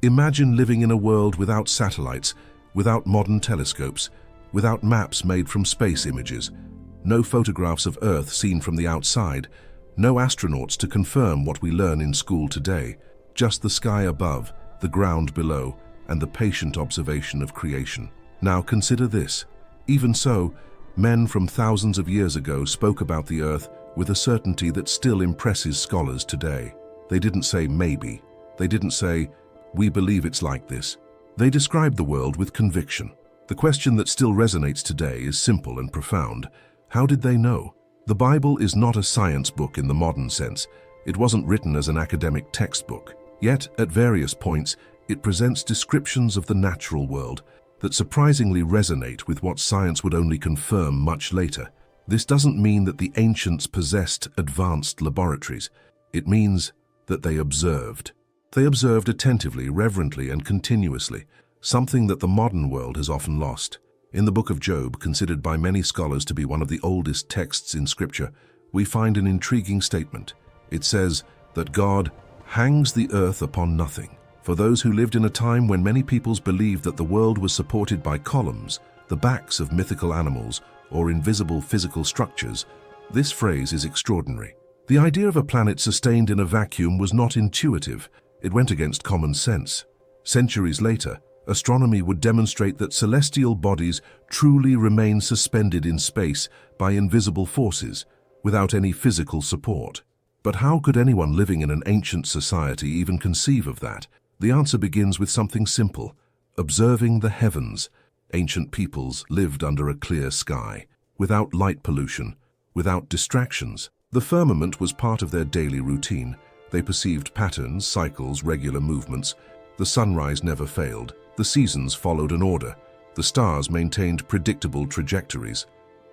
Imagine living in a world without satellites, without modern telescopes, without maps made from space images, no photographs of Earth seen from the outside, no astronauts to confirm what we learn in school today, just the sky above, the ground below, and the patient observation of creation. Now consider this. Even so, men from thousands of years ago spoke about the Earth with a certainty that still impresses scholars today. They didn't say maybe. They didn't say, we believe it's like this. They described the world with conviction. The question that still resonates today is simple and profound. How did they know? The Bible is not a science book in the modern sense. It wasn't written as an academic textbook. Yet, at various points, it presents descriptions of the natural world that surprisingly resonate with what science would only confirm much later. This doesn't mean that the ancients possessed advanced laboratories. It means that they observed. They observed attentively, reverently, and continuously, something that the modern world has often lost. In the book of Job, considered by many scholars to be one of the oldest texts in Scripture, we find an intriguing statement. It says that God hangs the earth upon nothing. For those who lived in a time when many peoples believed that the world was supported by columns, the backs of mythical animals, or invisible physical structures, this phrase is extraordinary. The idea of a planet sustained in a vacuum was not intuitive. It went against common sense. Centuries later, astronomy would demonstrate that celestial bodies truly remain suspended in space by invisible forces, without any physical support. But how could anyone living in an ancient society even conceive of that? The answer begins with something simple: observing the heavens. Ancient peoples lived under a clear sky, without light pollution, without distractions. The firmament was part of their daily routine. They perceived patterns, cycles, regular movements. The sunrise never failed. The seasons followed an order. The stars maintained predictable trajectories.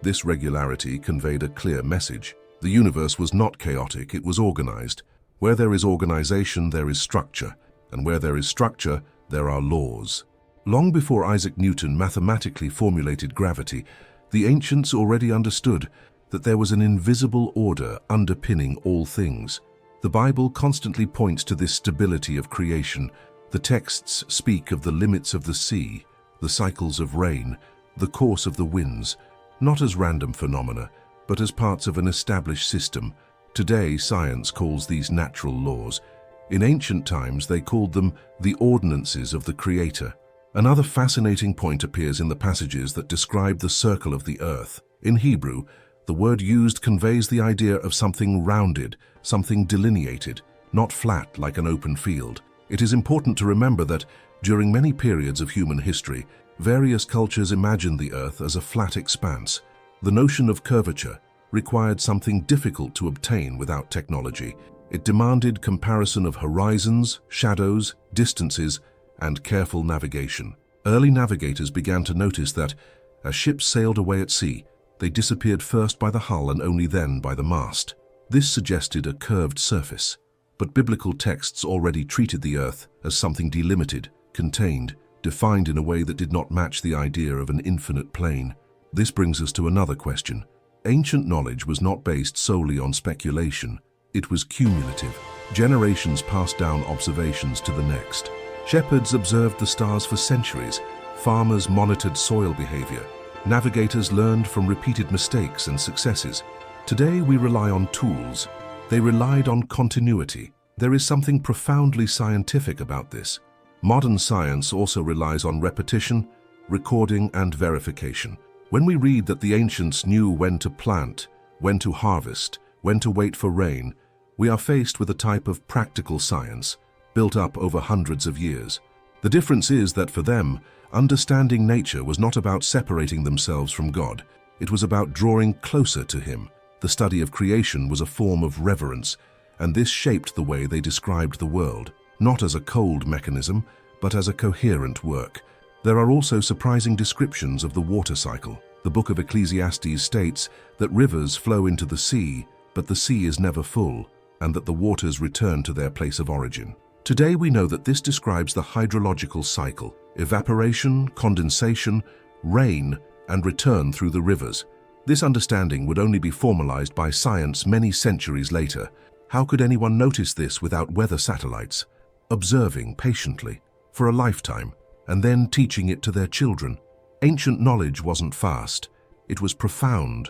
This regularity conveyed a clear message. The universe was not chaotic, it was organized. Where there is organization, there is structure. And where there is structure, there are laws. Long before Isaac Newton mathematically formulated gravity, the ancients already understood that there was an invisible order underpinning all things. The Bible constantly points to this stability of creation. The texts speak of the limits of the sea, the cycles of rain, the course of the winds, not as random phenomena, but as parts of an established system. Today, science calls these natural laws. In ancient times, they called them the ordinances of the Creator. Another fascinating point appears in the passages that describe the circle of the earth. In Hebrew, the word used conveys the idea of something rounded, something delineated, not flat like an open field. It is important to remember that, during many periods of human history, various cultures imagined the earth as a flat expanse. The notion of curvature required something difficult to obtain without technology. It demanded comparison of horizons, shadows, distances, and careful navigation. Early navigators began to notice that, as ships sailed away at sea, they disappeared first by the hull and only then by the mast. This suggested a curved surface. But biblical texts already treated the earth as something delimited, contained, defined in a way that did not match the idea of an infinite plane. This brings us to another question. Ancient knowledge was not based solely on speculation. It was cumulative. Generations passed down observations to the next. Shepherds observed the stars for centuries. Farmers monitored soil behavior. Navigators learned from repeated mistakes and successes. Today we rely on tools. They relied on continuity. There is something profoundly scientific about this. Modern science also relies on repetition, recording, and verification. When we read that the ancients knew when to plant, when to harvest, when to wait for rain, we are faced with a type of practical science built up over hundreds of years. The difference is that for them, understanding nature was not about separating themselves from God. It was about drawing closer to Him. The study of creation was a form of reverence, and this shaped the way they described the world, not as a cold mechanism, but as a coherent work. There are also surprising descriptions of the water cycle. The book of Ecclesiastes states that rivers flow into the sea, but the sea is never full, and that the waters return to their place of origin. Today we know that this describes the hydrological cycle: evaporation, condensation, rain, and return through the rivers. This understanding would only be formalized by science many centuries later. How could anyone notice this without weather satellites? Observing patiently. for a lifetime, and then teaching it to their children. Ancient knowledge wasn't fast, it was profound.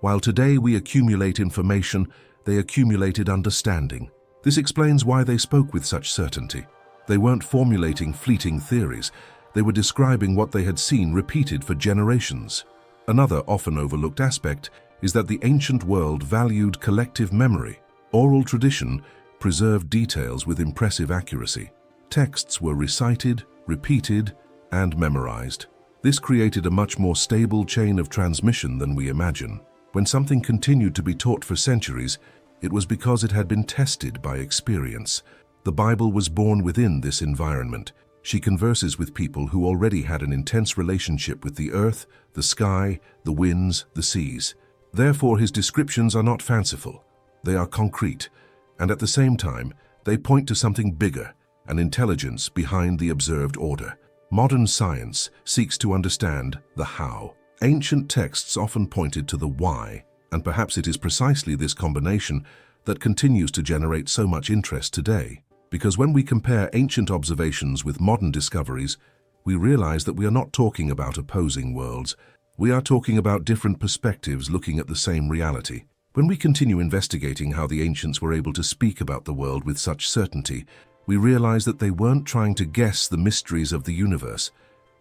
While today we accumulate information, they accumulated understanding. This explains why they spoke with such certainty. They weren't formulating fleeting theories, they were describing what they had seen repeated for generations. Another often overlooked aspect is that the ancient world valued collective memory. Oral tradition preserved details with impressive accuracy. Texts were recited, repeated, and memorized. This created a much more stable chain of transmission than we imagine. When something continued to be taught for centuries, it was because it had been tested by experience. The Bible was born within this environment. She converses with people who already had an intense relationship with the earth, the sky, the winds, the seas. Therefore, his descriptions are not fanciful. They are concrete, and at the same time, they point to something bigger, an intelligence behind the observed order. Modern science seeks to understand the how. Ancient texts often pointed to the why, and perhaps it is precisely this combination that continues to generate so much interest today. Because when we compare ancient observations with modern discoveries, we realize that we are not talking about opposing worlds. We are talking about different perspectives looking at the same reality. When we continue investigating how the ancients were able to speak about the world with such certainty, we realize that they weren't trying to guess the mysteries of the universe.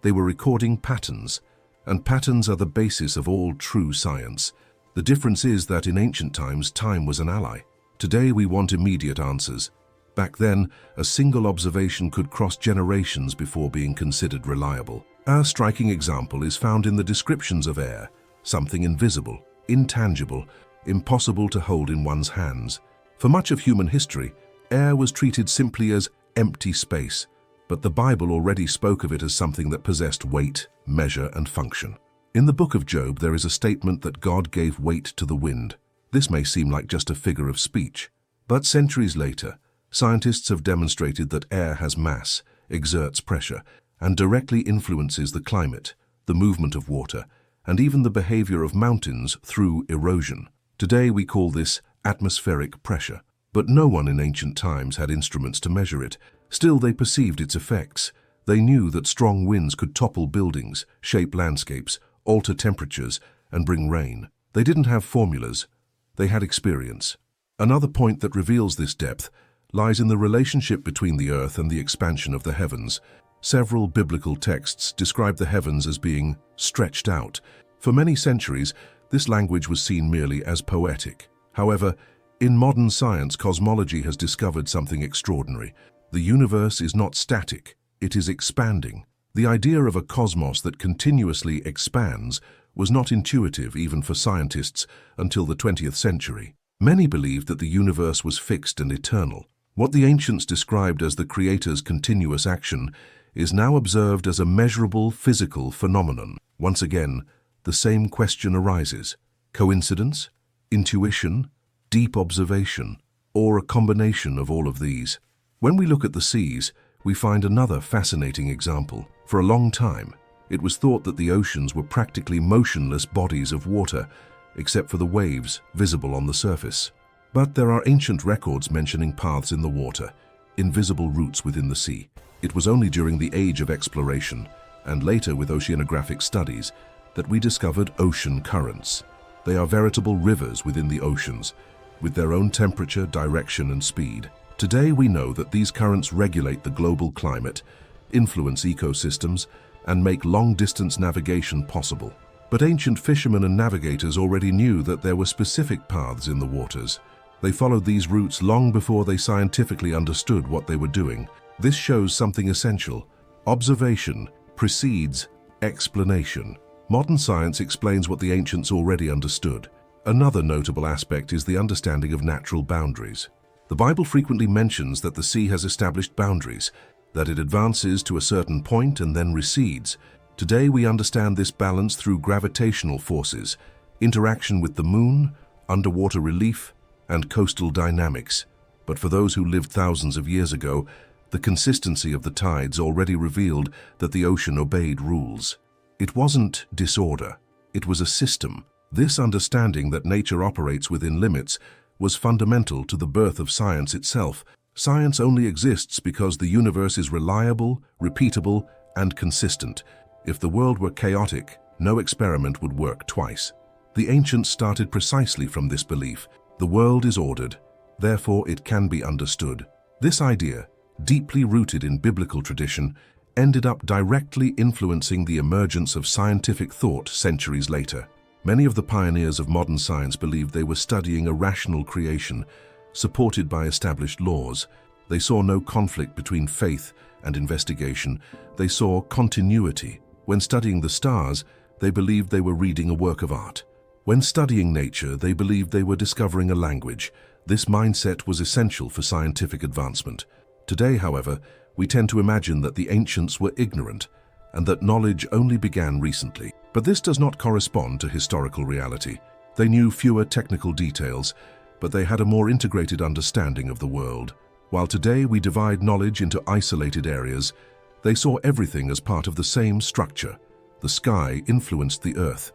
They were recording patterns, and patterns are the basis of all true science. The difference is that in ancient times, time was an ally. Today we want immediate answers. Back then, a single observation could cross generations before being considered reliable. Our striking example is found in the descriptions of air, something invisible, intangible, impossible to hold in one's hands. For much of human history, air was treated simply as empty space, but the Bible already spoke of it as something that possessed weight, measure, and function. In the book of Job, there is a statement that God gave weight to the wind. This may seem like just a figure of speech, but centuries later, scientists have demonstrated that air has mass, exerts pressure, and directly influences the climate, the movement of water, and even the behavior of mountains through erosion. Today we call this atmospheric pressure. But no one in ancient times had instruments to measure it. Still, they perceived its effects. They knew that strong winds could topple buildings, shape landscapes, alter temperatures, and bring rain. They didn't have formulas. They had experience. Another point that reveals this depth lies in the relationship between the earth and the expansion of the heavens. Several biblical texts describe the heavens as being stretched out. For many centuries, this language was seen merely as poetic. However, in modern science, cosmology has discovered something extraordinary. The universe is not static, it is expanding. The idea of a cosmos that continuously expands was not intuitive even for scientists until the 20th century. Many believed that the universe was fixed and eternal. What the ancients described as the Creator's continuous action is now observed as a measurable physical phenomenon. Once again, the same question arises: coincidence, intuition, deep observation, or a combination of all of these? When we look at the seas, we find another fascinating example. For a long time, it was thought that the oceans were practically motionless bodies of water, except for the waves visible on the surface. But there are ancient records mentioning paths in the water, invisible routes within the sea. It was only during the age of exploration, and later with oceanographic studies, that we discovered ocean currents. They are veritable rivers within the oceans, with their own temperature, direction, and speed. Today we know that these currents regulate the global climate, influence ecosystems, and make long-distance navigation possible. But ancient fishermen and navigators already knew that there were specific paths in the waters. They followed these routes long before they scientifically understood what they were doing. This shows something essential. Observation precedes explanation. Modern science explains what the ancients already understood. Another notable aspect is the understanding of natural boundaries. The Bible frequently mentions that the sea has established boundaries, that it advances to a certain point and then recedes. Today we understand this balance through gravitational forces, interaction with the moon, underwater relief, and coastal dynamics. But for those who lived thousands of years ago, the consistency of the tides already revealed that the ocean obeyed rules. It wasn't disorder, it was a system. This understanding that nature operates within limits was fundamental to the birth of science itself. Science only exists because the universe is reliable, repeatable, and consistent. If the world were chaotic, no experiment would work twice. The ancients started precisely from this belief. The world is ordered, therefore it can be understood. This idea, deeply rooted in biblical tradition, ended up directly influencing the emergence of scientific thought centuries later. Many of the pioneers of modern science believed they were studying a rational creation, supported by established laws. They saw no conflict between faith and investigation. They saw continuity. When studying the stars, they believed they were reading a work of art. When studying nature, they believed they were discovering a language. This mindset was essential for scientific advancement. Today, however, we tend to imagine that the ancients were ignorant and that knowledge only began recently. But this does not correspond to historical reality. They knew fewer technical details, but they had a more integrated understanding of the world. While today we divide knowledge into isolated areas, they saw everything as part of the same structure. The sky influenced the earth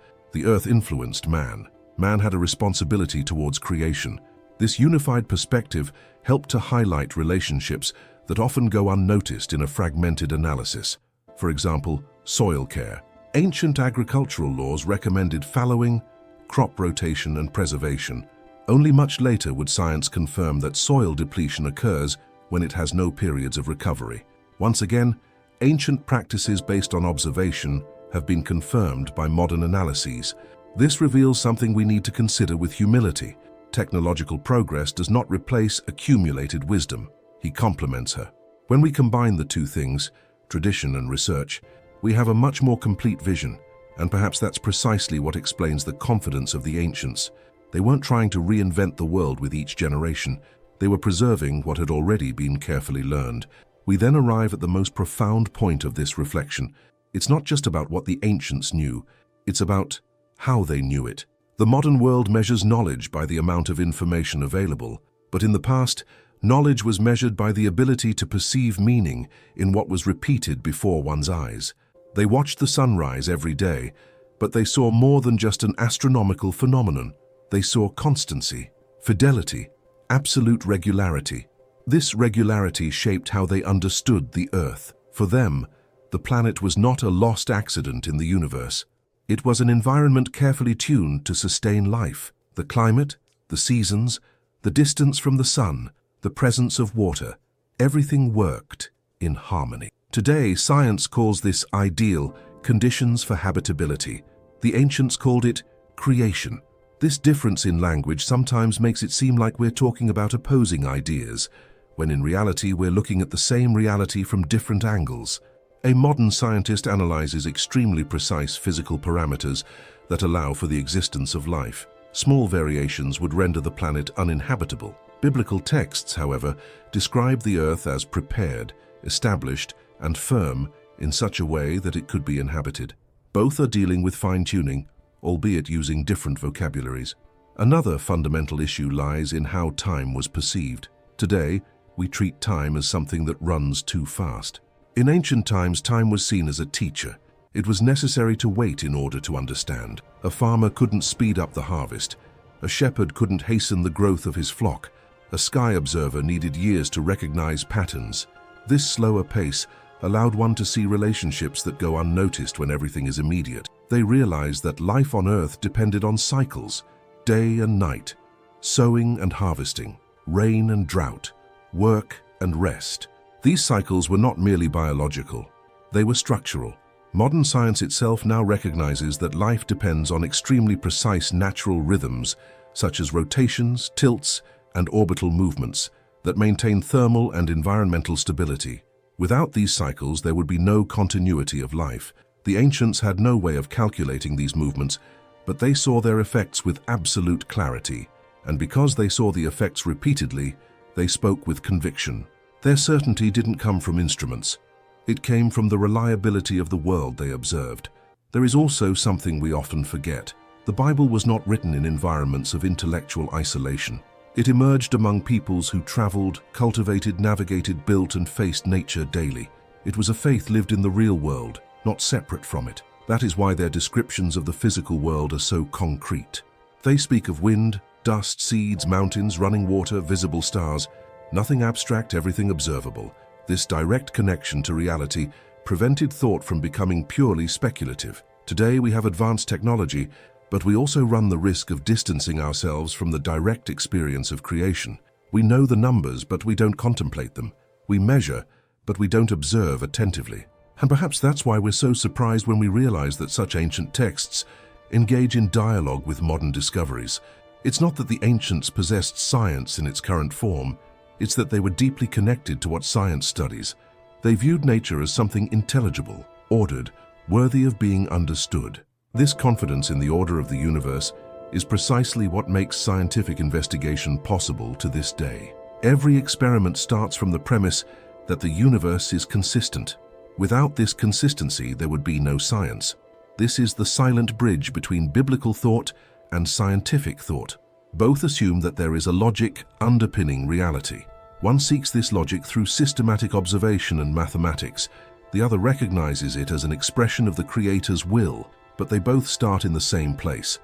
influenced man. Man had a responsibility towards creation. This unified perspective helped to highlight relationships that often go unnoticed in a fragmented analysis. For example, soil care. Ancient agricultural laws recommended fallowing, crop rotation, and preservation. Only much later would science confirm that soil depletion occurs when it has no periods of recovery. Once again, ancient practices based on observation have been confirmed by modern analyses. This reveals something we need to consider with humility. Technological progress does not replace accumulated wisdom. He complements her. When we combine the two things, tradition and research, we have a much more complete vision, and perhaps that's precisely what explains the confidence of the ancients. They weren't trying to reinvent the world with each generation. They were preserving what had already been carefully learned. We then arrive at the most profound point of this reflection. It's not just about what the ancients knew, it's about how they knew it. The modern world measures knowledge by the amount of information available, but in the past, knowledge was measured by the ability to perceive meaning in what was repeated before one's eyes. They watched the sunrise every day, but they saw more than just an astronomical phenomenon. They saw constancy, fidelity, absolute regularity. This regularity shaped how they understood the Earth. For them, the planet was not a lost accident in the universe. It was an environment carefully tuned to sustain life. The climate, the seasons, the distance from the sun, the presence of water, everything worked in harmony. Today, science calls this ideal conditions for habitability. The ancients called it creation. This difference in language sometimes makes it seem like we're talking about opposing ideas, when in reality we're looking at the same reality from different angles. A modern scientist analyzes extremely precise physical parameters that allow for the existence of life. Small variations would render the planet uninhabitable. Biblical texts, however, describe the Earth as prepared, established, and firm in such a way that it could be inhabited. Both are dealing with fine-tuning, albeit using different vocabularies. Another fundamental issue lies in how time was perceived. Today, we treat time as something that runs too fast. In ancient times, time was seen as a teacher. It was necessary to wait in order to understand. A farmer couldn't speed up the harvest. A shepherd couldn't hasten the growth of his flock. A sky observer needed years to recognize patterns. This slower pace allowed one to see relationships that go unnoticed when everything is immediate. They realized that life on Earth depended on cycles, day and night, sowing and harvesting, rain and drought, work and rest. These cycles were not merely biological, they were structural. Modern science itself now recognizes that life depends on extremely precise natural rhythms, such as rotations, tilts, and orbital movements, that maintain thermal and environmental stability. Without these cycles, there would be no continuity of life. The ancients had no way of calculating these movements, but they saw their effects with absolute clarity. And because they saw the effects repeatedly, they spoke with conviction. Their certainty didn't come from instruments. It came from the reliability of the world they observed. There is also something we often forget. The Bible was not written in environments of intellectual isolation. It emerged among peoples who traveled, cultivated, navigated, built, and faced nature daily. It was a faith lived in the real world, not separate from it. That is why their descriptions of the physical world are so concrete. They speak of wind, dust, seeds, mountains, running water, visible stars. Nothing abstract, everything observable. This direct connection to reality prevented thought from becoming purely speculative. Today we have advanced technology, but we also run the risk of distancing ourselves from the direct experience of creation. We know the numbers, but we don't contemplate them. We measure, but we don't observe attentively. And perhaps that's why we're so surprised when we realize that such ancient texts engage in dialogue with modern discoveries. It's not that the ancients possessed science in its current form, it's that they were deeply connected to what science studies. They viewed nature as something intelligible, ordered, worthy of being understood. This confidence in the order of the universe is precisely what makes scientific investigation possible to this day. Every experiment starts from the premise that the universe is consistent. Without this consistency, there would be no science. This is the silent bridge between biblical thought and scientific thought. Both assume that there is a logic underpinning reality. One seeks this logic through systematic observation and mathematics. The other recognizes it as an expression of the Creator's will, but they both start in the same place: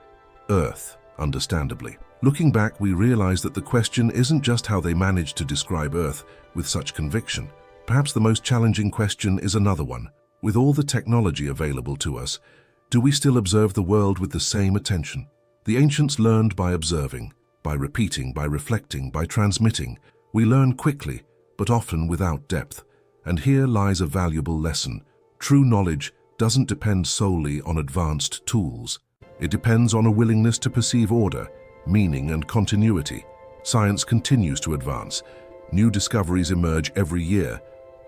Earth, understandably. Looking back, we realize that the question isn't just how they managed to describe Earth with such conviction. Perhaps the most challenging question is another one. With all the technology available to us, do we still observe the world with the same attention? The ancients learned by observing, by repeating, by reflecting, by transmitting. We learn quickly, but often without depth. And here lies a valuable lesson. True knowledge doesn't depend solely on advanced tools. It depends on a willingness to perceive order, meaning, and continuity. Science continues to advance. New discoveries emerge every year.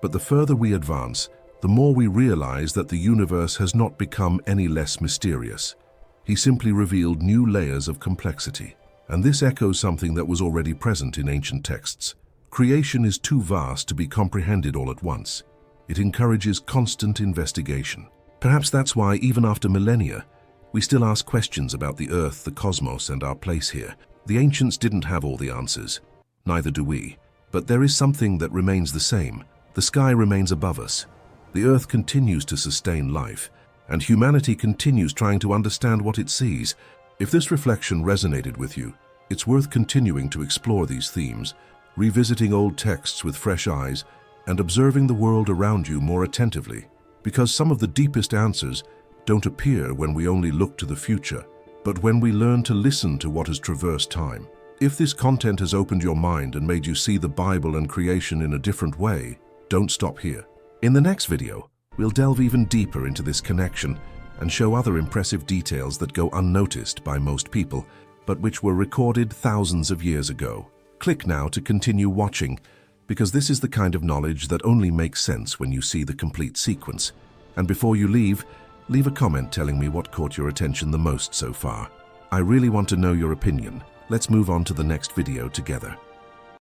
But the further we advance, the more we realize that the universe has not become any less mysterious. He simply revealed new layers of complexity. And this echoes something that was already present in ancient texts. Creation is too vast to be comprehended all at once. It encourages constant investigation. Perhaps that's why, even after millennia, we still ask questions about the Earth, the cosmos, and our place here. The ancients didn't have all the answers. Neither do we. But there is something that remains the same. The sky remains above us. The Earth continues to sustain life, and humanity continues trying to understand what it sees. If this reflection resonated with you, it's worth continuing to explore these themes, revisiting old texts with fresh eyes, and observing the world around you more attentively. Because some of the deepest answers don't appear when we only look to the future, but when we learn to listen to what has traversed time. If this content has opened your mind and made you see the Bible and creation in a different way, don't stop here. In the next video, we'll delve even deeper into this connection and show other impressive details that go unnoticed by most people, but which were recorded thousands of years ago. Click now to continue watching, because this is the kind of knowledge that only makes sense when you see the complete sequence. And before you leave a comment telling me what caught your attention the most so far. I really want to know your opinion. Let's move on to the next video together.